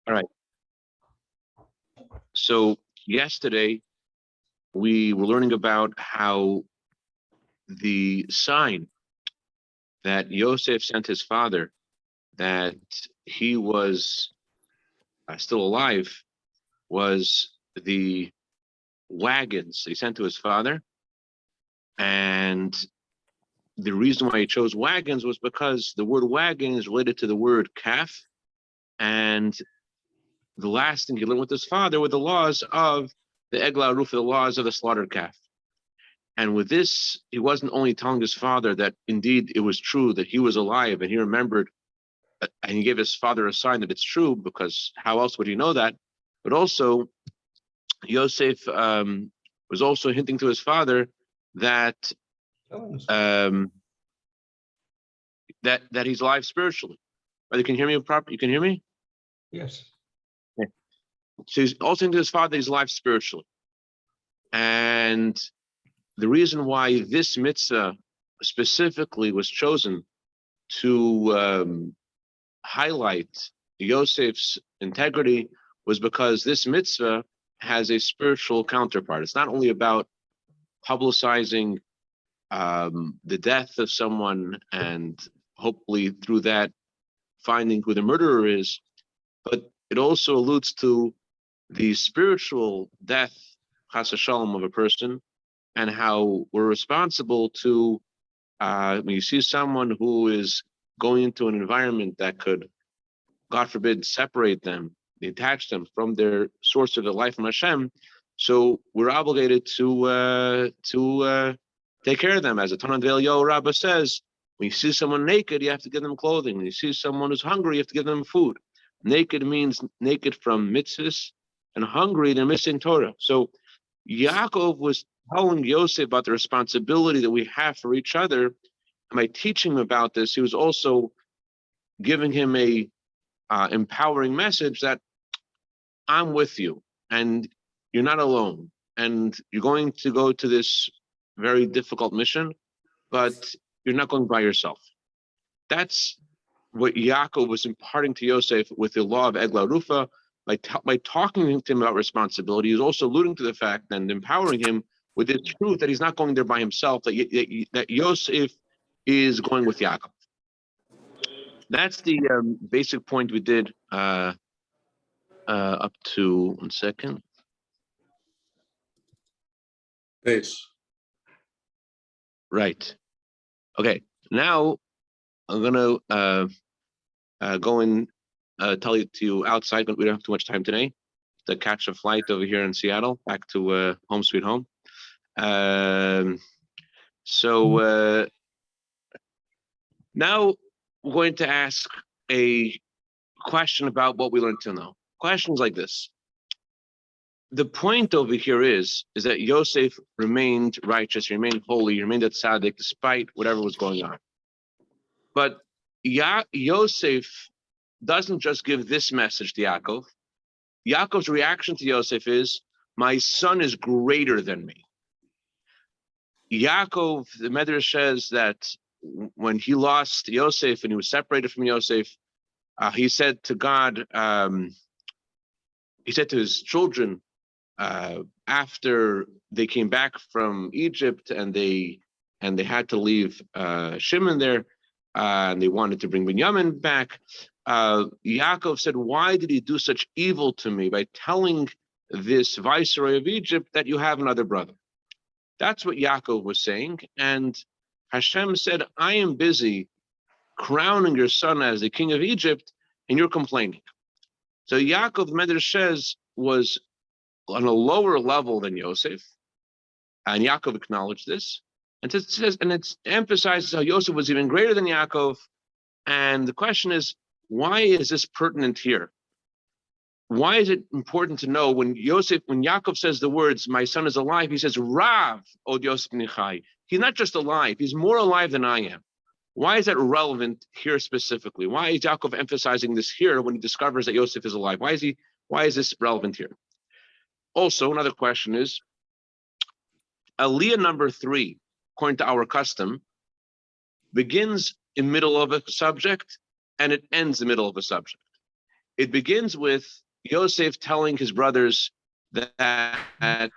All right. So yesterday we were learning about how the sign that Yosef sent his father that he was still alive was the wagons he sent to his father. And the reason why he chose wagons was because the word wagon is related to the word calf. And the last thing he learned with his father were the laws of the Eglah Aruf, the laws of the slaughtered calf. And with this, he wasn't only telling his father that indeed it was true that he was alive and he remembered, and he gave his father a sign that it's true, because how else would he know that? But also, Yosef was also hinting to his father that that he's alive spiritually. Right? You can hear me properly? You can hear me? Yes. Okay. So he's also hinting to his father that he's alive spiritually. And the reason why this mitzvah specifically was chosen to highlight Yosef's integrity was because this mitzvah has a spiritual counterpart. It's not only about publicizing the death of someone and hopefully through that finding who the murderer is, but it also alludes to the spiritual death, chas v'shalom, of a person, and how we're responsible to, when you see someone who is going into an environment that could, God forbid, separate them, detach them from their source of the life from Hashem, so we're obligated to take care of them. As the Tanan Ve'el Rabbi says, when you see someone naked, you have to give them clothing. When you see someone who's hungry, you have to give them food. Naked means naked from mitzvahs, and hungry, they're missing Torah. So Yaakov was telling Yosef about the responsibility that we have for each other. And by teaching him about this, he was also giving him a empowering message that I'm with you, and you're not alone, and you're going to go to this very difficult mission, but you're not going by yourself. That's what Yaakov was imparting to Yosef with the law of Eglah Rufa. By talking to him about responsibility, he's also alluding to the fact and empowering him with the truth that he's not going there by himself, that Yosef is going with Yaakov. That's the basic point we did up to, 1 second. Yes. Right. Okay. Now I'm going to go and tell you to outside, but we don't have too much time today, to catch a flight over here in Seattle back to home sweet home. So now we're going to ask a question about what we learned till now. Questions like this. The point over here is that Yosef remained righteous, remained holy, remained a tzaddik despite whatever was going on. But Yosef doesn't just give this message to Yaakov. Yaakov's reaction to Yosef is, my son is greater than me. Yaakov, the Medrash says that when he lost Yosef and he was separated from Yosef, he said to God, he said to his children, after they came back from Egypt and they had to leave Shimon there, and they wanted to bring Binyamin back, Yaakov said, why did he do such evil to me by telling this viceroy of Egypt that you have another brother? That's what Yaakov was saying. And Hashem said, I am busy crowning your son as the king of Egypt, and you're complaining. So Yaakov, Medrash says, was on a lower level than Yosef, and Yaakov acknowledged this. And it says, and it emphasizes how Yosef was even greater than Yaakov. And the question is, why is this pertinent here? Why is it important to know when Yaakov says the words, my son is alive, he says, Rav od Yosef nichai. He's not just alive, he's more alive than I am. Why is that relevant here specifically? Why is Yaakov emphasizing this here when he discovers that Yosef is alive? Why is this relevant here? Also, another question is, Aliyah number 3, according to our custom, begins in middle of a subject and it ends in the middle of a subject. it begins with Yosef telling his brothers that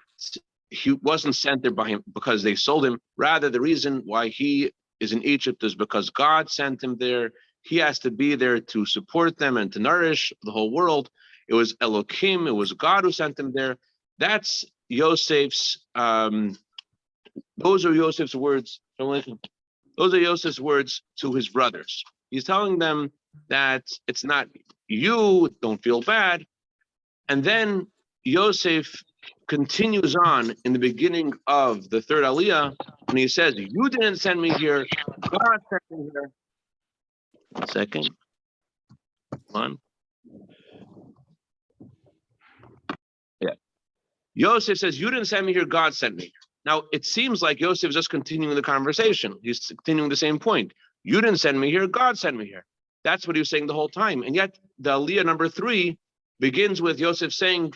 he wasn't sent there by him because they sold him. Rather, the reason why he is in Egypt is because God sent him there. He has to be there to support them and to nourish the whole world. It was Elohim, it was God who sent him there. That's Yosef's, those are Yosef's words. Those are Yosef's words to his brothers. He's telling them that it's not you, don't feel bad. And then Yosef continues on in the beginning of the third Aliyah, and he says, you didn't send me here, God sent me here. 1 second. One. Yeah. Yosef says, you didn't send me here, God sent me. Now, it seems like Yosef is just continuing the conversation. He's continuing the same point. You didn't send me here, God sent me here. That's what he was saying the whole time. And yet, the Aliyah number 3 begins with Yosef saying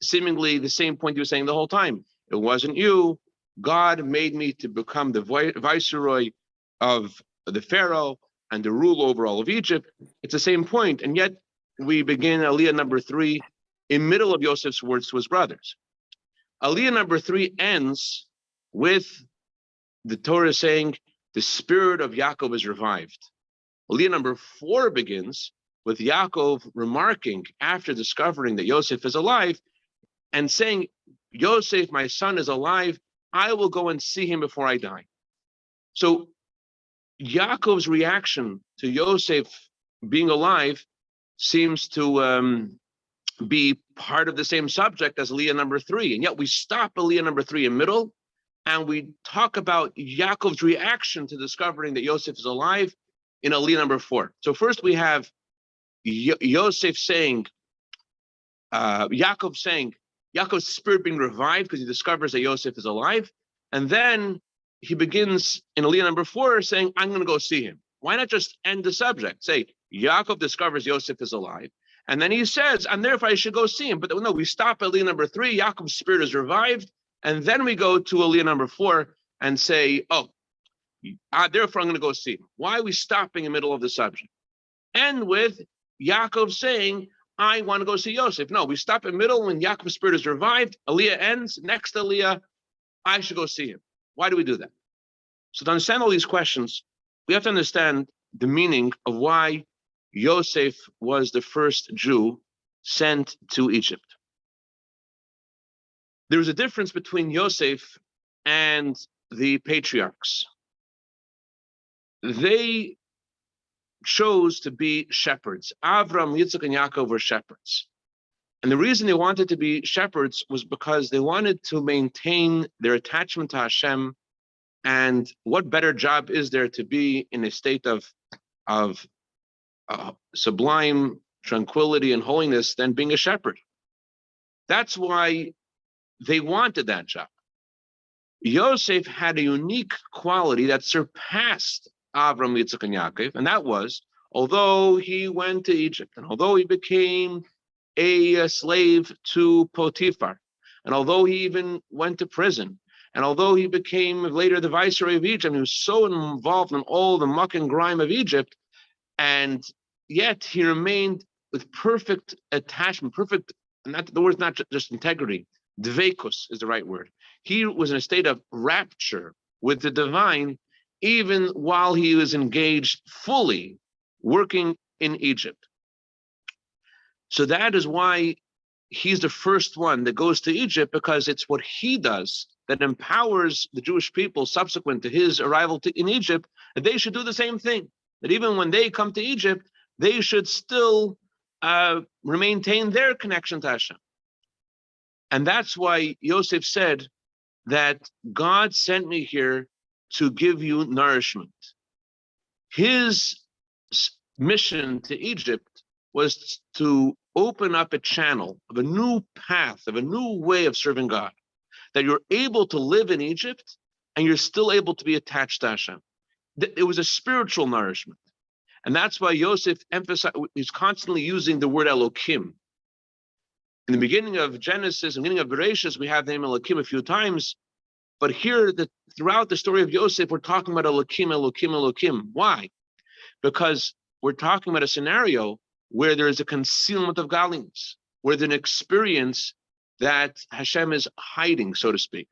seemingly the same point he was saying the whole time. It wasn't you. God made me to become the viceroy of the Pharaoh and to rule over all of Egypt. It's the same point. And yet, we begin Aliyah number 3 in middle of Yosef's words to his brothers. Aliyah number 3 ends with the Torah saying, the spirit of Yaakov is revived. Aliyah number 4 begins with Yaakov remarking after discovering that Yosef is alive and saying, Yosef, my son is alive. I will go and see him before I die. So Yaakov's reaction to Yosef being alive seems to be part of the same subject as Aliyah number 3. And yet we stop Aliyah number 3 in middle and we talk about Yaakov's reaction to discovering that Yosef is alive in Aliyah number 4. So first we have Yosef saying, Yaakov saying, Yaakov's spirit being revived because he discovers that Yosef is alive. And then he begins in Aliyah number 4 saying, I'm going to go see him. Why not just end the subject? Say, Yaakov discovers Yosef is alive. And then he says, and therefore I should go see him. But no, we stop at Aliyah number 3, Yaakov's spirit is revived. And then we go to Aliyah number 4 and say, therefore I'm going to go see him. Why are we stopping in the middle of the subject? And with Yaakov saying, I want to go see Yosef. No, we stop in the middle when Yaakov's spirit is revived. Aliyah ends. Next Aliyah, I should go see him. Why do we do that? So to understand all these questions, we have to understand the meaning of why Yosef was the first Jew sent to Egypt. There is a difference between Yosef and the patriarchs. They chose to be shepherds. Avram, Yitzchak, and Yaakov were shepherds. And the reason they wanted to be shepherds was because they wanted to maintain their attachment to Hashem. And what better job is there to be in a state of sublime tranquility and holiness than being a shepherd? That's why they wanted that job. Yosef had a unique quality that surpassed Avram, Yitzchak, and Yaakov, and that was, although he went to Egypt, and although he became a slave to Potiphar, and although he even went to prison, and although he became later the viceroy of Egypt, he was so involved in all the muck and grime of Egypt, and yet he remained with perfect attachment, perfect, and that the word's not just integrity, dveikus is the right word. He was in a state of rapture with the divine, even while he was engaged fully working in Egypt. So that is why he's the first one that goes to Egypt, because it's what he does that empowers the Jewish people subsequent to his arrival in Egypt, that they should do the same thing. That even when they come to Egypt, they should still maintain their connection to Hashem. And that's why Yosef said that God sent me here to give you nourishment. His mission to Egypt was to open up a channel of a new path, of a new way of serving God, that you're able to live in Egypt and you're still able to be attached to Hashem. It was a spiritual nourishment. And that's why Yosef emphasized, he's constantly using the word Elohim. In the beginning of Genesis, in the beginning of Bereshis, we have the name Elohim a few times, but here, throughout the story of Yosef, we're talking about Elohim, Elohim, Elohim. Why? Because we're talking about a scenario where there is a concealment of godliness, where there's an experience that Hashem is hiding, so to speak.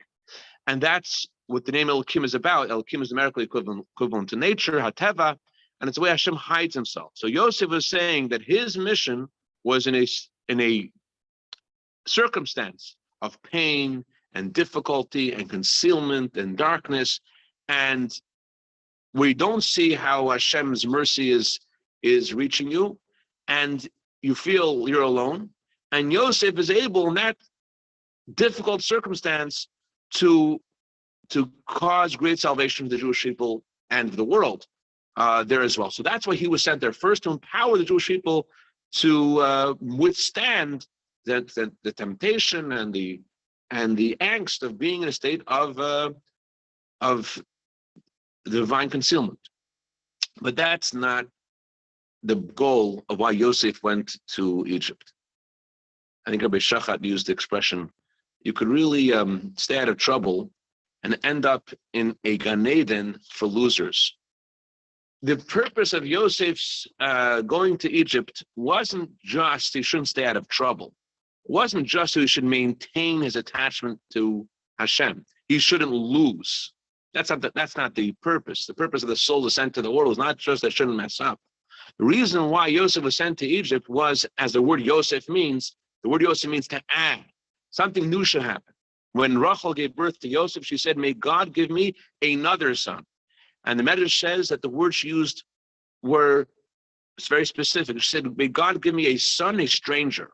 And that's what the name Elokim is about. Elokim is numerically equivalent to nature, Hateva, and it's the way Hashem hides himself. So Yosef was saying that his mission was in a circumstance of pain and difficulty and concealment and darkness, and we don't see how Hashem's mercy is reaching you, and you feel you're alone. And Yosef is able in that difficult circumstance to cause great salvation for the Jewish people and the world there as well. So that's why he was sent there first, to empower the Jewish people to withstand the temptation and the angst of being in a state of divine concealment. But that's not the goal of why Yosef went to Egypt. I think Rabbi Shachat used the expression, you could really stay out of trouble and end up in a Gan Eden for losers. The purpose of Yosef's going to Egypt wasn't just he shouldn't stay out of trouble. It wasn't just so he should maintain his attachment to Hashem. He shouldn't lose. That's not the purpose. The purpose of the soul is sent to the world is not just that shouldn't mess up. The reason why Yosef was sent to Egypt was, as the word Yosef means, the word Yosef means to add. Something new should happen. When Rachel gave birth to Yosef, she said, may God give me another son. And the Medrash says that the words she used it's very specific. She said, may God give me a son, a stranger.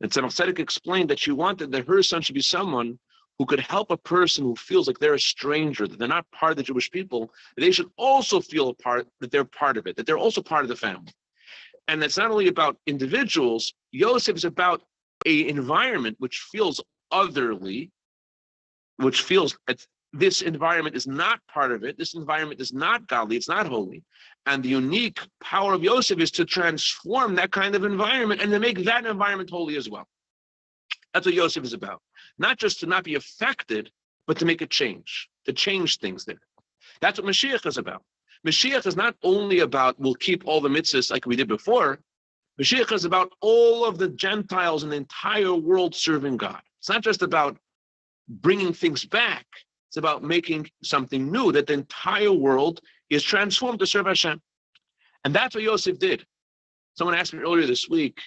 And Tzemach Tzedek explained that she wanted that her son should be someone who could help a person who feels like they're a stranger, that they're not part of the Jewish people, that they should also feel that they're part of it, that they're also part of the family. And that's not only about individuals. Yosef is about an environment which feels otherly, which feels that this environment is not part of it. This environment is not godly. It's not holy. And the unique power of Yosef is to transform that kind of environment and to make that environment holy as well. That's what Yosef is about. Not just to not be affected, but to make a change, to change things there. That's what Mashiach is about. Mashiach is not only about we'll keep all the mitzvahs like we did before. Mashiach is about all of the Gentiles in the entire world serving God. It's not just about bringing things back. It's about making something new, that the entire world is transformed to serve Hashem. And that's what Yosef did. Someone asked me earlier this week,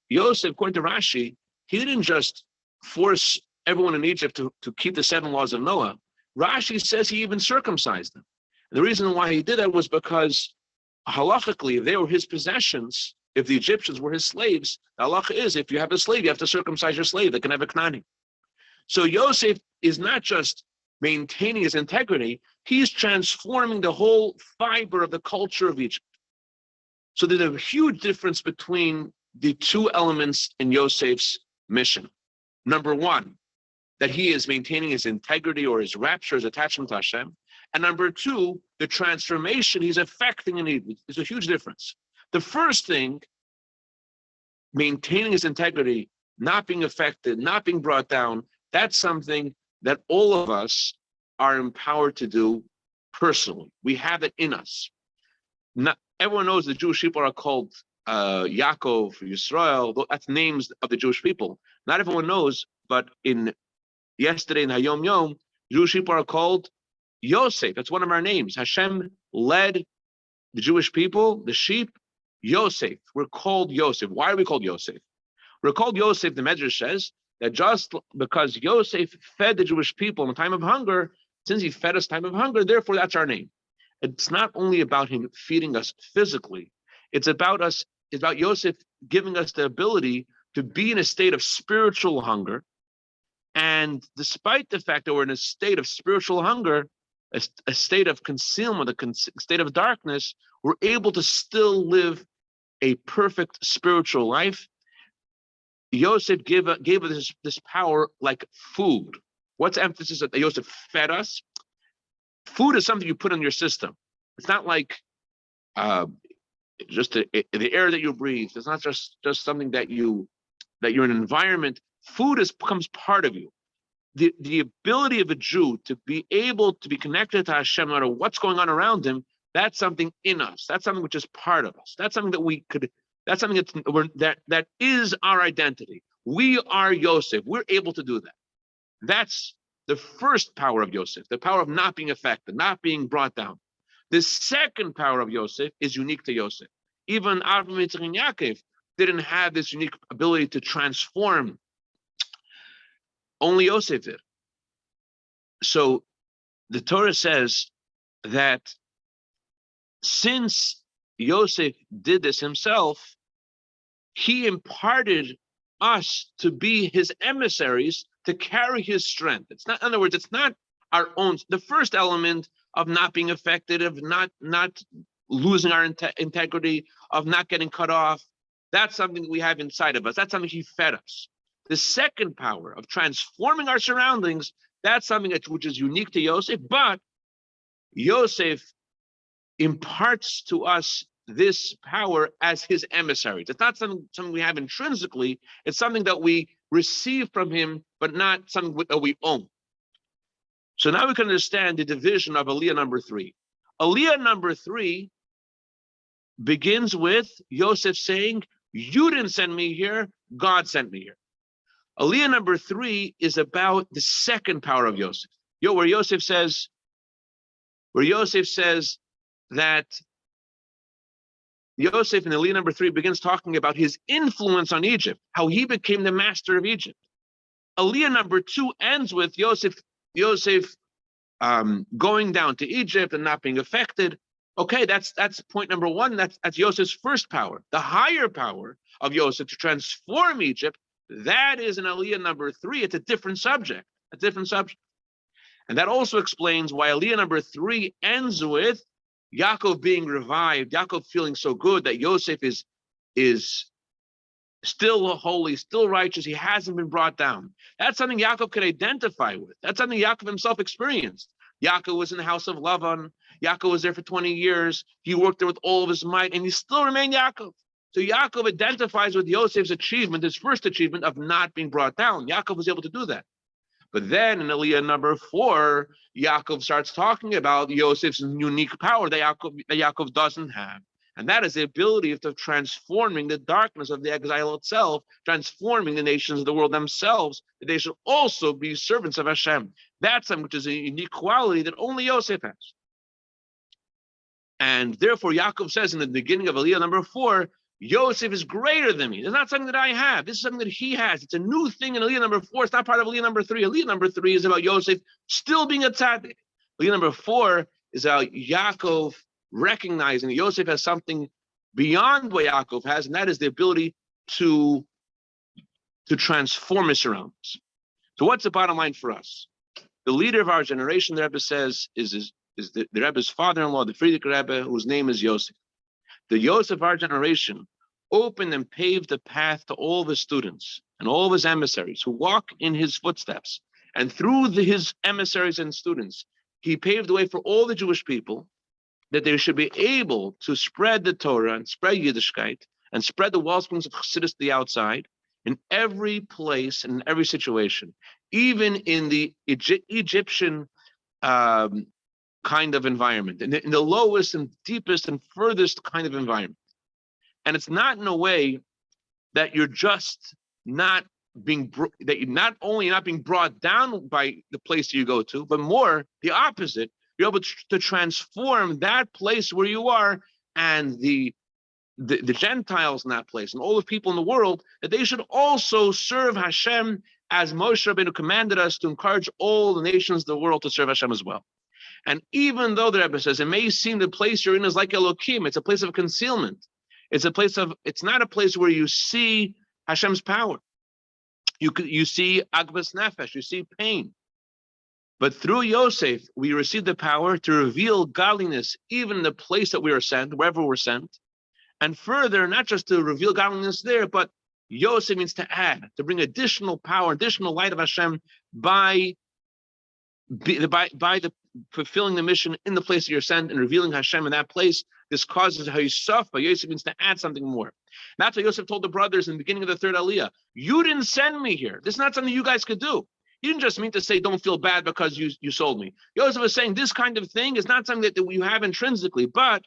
Yosef, according to Rashi, he didn't just force everyone in Egypt to keep the 7 laws of Noah. Rashi says he even circumcised them. And the reason why he did that was because halachically, if they were his possessions, if the Egyptians were his slaves, the halacha is if you have a slave, you have to circumcise your slave. They can have a knani. So Yosef is not just maintaining his integrity, he's transforming the whole fiber of the culture of Egypt. So there's a huge difference between the two elements in Yosef's mission. Number one, that he is maintaining his integrity or his rapture, his attachment to Hashem. And number two, the transformation he's affecting in Egypt. There's a huge difference. The first thing, maintaining his integrity, not being affected, not being brought down, that's something that all of us are empowered to do personally. We have it in us. Not everyone knows the Jewish people are called Yaakov, Yisrael. That's names of the Jewish people. Not everyone knows, but yesterday in Hayom Yom, Jewish people are called Yosef. That's one of our names. Hashem led the Jewish people, the sheep, Yosef. We're called Yosef. Why are we called Yosef? We're called Yosef, the Medrash says, that just because Yosef fed the Jewish people in the time of hunger, since he fed us time of hunger, therefore that's our name. It's not only about him feeding us physically, it's about Yosef giving us the ability to be in a state of spiritual hunger. And despite the fact that we're in a state of spiritual hunger, a state of concealment, a state of darkness, we're able to still live a perfect spiritual life. Yosef gave us this power like food. What's the emphasis that Yosef fed us? Food is something you put in your system. It's not like just the air that you breathe. It's not just something that you're in an environment. Food becomes part of you. The ability of a Jew to be able to be connected to Hashem, no matter what's going on around him, that's something in us. That's something which is part of us. That's something that we could That's something that is our identity. We are Yosef. We're able to do that. That's the first power of Yosef, the power of not being affected, not being brought down. The second power of Yosef is unique to Yosef. Even Avram, Yitzchak, and Yaakov didn't have this unique ability to transform. Only Yosef did. So the Torah says that since Yosef did this himself, he imparted us to be his emissaries to carry his strength. It's not, in other words, it's not our own. The first element of not being affected, of not losing our integrity, of not getting cut off, that's something that we have inside of us. That's something he fed us. The second power of transforming our surroundings, that's something which is unique to Yosef, but Yosef imparts to us this power as his emissaries. It's not something we have intrinsically. It's something that we receive from him, but not something that we own. So now we can understand the division of Aliyah number 3. Aliyah number 3 begins with Yosef saying, you didn't send me here, God sent me here. Aliyah number 3 is about the second power of Yosef. Where Yosef says that Yosef in Aliyah number 3 begins talking about his influence on Egypt, how he became the master of Egypt. Aliyah number 2 ends with Yosef going down to Egypt and not being affected. Okay, that's point number 1. That's Yosef's first power. The higher power of Yosef to transform Egypt, that is in Aliyah number 3. It's a different subject. And that also explains why Aliyah number 3 ends with Yaakov being revived, Yaakov feeling so good that Yosef is still holy, still righteous. He hasn't been brought down. That's something Yaakov could identify with. That's something Yaakov himself experienced. Yaakov was in the house of Levin. Yaakov was there for 20 years. He worked there with all of his might, and he still remained Yaakov. So Yaakov identifies with Yosef's achievement, his first achievement of not being brought down. Yaakov was able to do that. But then in Aliyah number 4, Yaakov starts talking about Yosef's unique power that Yaakov doesn't have. And that is the ability of transforming the darkness of the exile itself, transforming the nations of the world themselves, that they should also be servants of Hashem. That's something which is a unique quality that only Yosef has. And therefore, Yaakov says in the beginning of Aliyah number 4, Yosef is greater than me. It's not something that I have. This is something that he has. It's a new thing in Aliyah number 4. It's not part of Aliyah number 3. Aliyah number 3 is about Yosef still being a tzaddik. Aliyah number 4 is about Yaakov recognizing that Yosef has something beyond what Yaakov has, and that is the ability to transform his surroundings. So what's the bottom line for us? The leader of our generation, the Rebbe says, is the Rebbe's father-in-law, the Frierdiker Rebbe, whose name is Yosef. The Yosef of our generation opened and paved the path to all of his students and all of his emissaries who walk in his footsteps. And through his emissaries and students, he paved the way for all the Jewish people that they should be able to spread the Torah and spread Yiddishkeit and spread the wellsprings of Chassidus to the outside in every place and in every situation, even in the Egyptian kind of environment, in the lowest and deepest and furthest kind of environment. And it's not in a way that you're just not being, that you're not only not being brought down by the place you go to, but more the opposite. You're able to transform that place where you are and the Gentiles in that place and all the people in the world, that they should also serve Hashem as Moshe Rabbeinu commanded us to encourage all the nations of the world to serve Hashem as well. And even though the Rebbe says it may seem the place you're in is like Elokim, it's a place of concealment. It's not a place where you see Hashem's power. You see Agbas Nefesh, you see pain. But through Yosef, we receive the power to reveal godliness, even in the place that we are sent, wherever we're sent. And further, not just to reveal godliness there, but Yosef means to add, to bring additional power, additional light of Hashem by the fulfilling the mission in the place that you're sent and revealing Hashem in that place. This causes Hayisafa. Yosef means to add something more. That's what Yosef told the brothers in the beginning of the third Aliyah. You didn't send me here. This is not something you guys could do. He didn't just mean to say, don't feel bad because you sold me. Yosef was saying this kind of thing is not something that you have intrinsically, but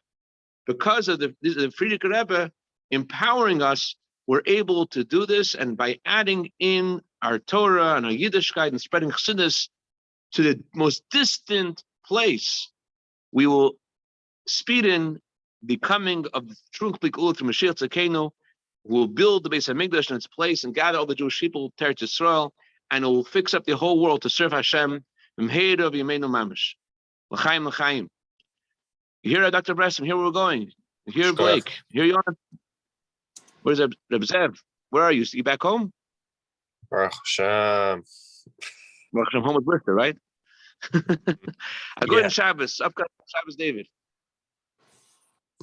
because of the Frierdiker Rebbe, empowering us, we're able to do this. And by adding in our Torah and our Yiddishkeit and spreading Chassidus to the most distant place, we will speed in the coming of the true Geulah through Mashiach Tzidkeinu. We'll build the Beis Hamikdash in its place and gather all the Jewish people, Teretz Yisrael, and it will fix up the whole world to serve Hashem. M'heira v'yameinu mamash. L'chaim, l'chaim. You hear Dr. Bresson? Here we're going. You hear Blake? Here you are. Where's Reb Zev? Where are you? You back home? Baruch Hashem. Baruch Hashem, home with Brister, right? I go in Shabbos. Upcoming Shabbos, David.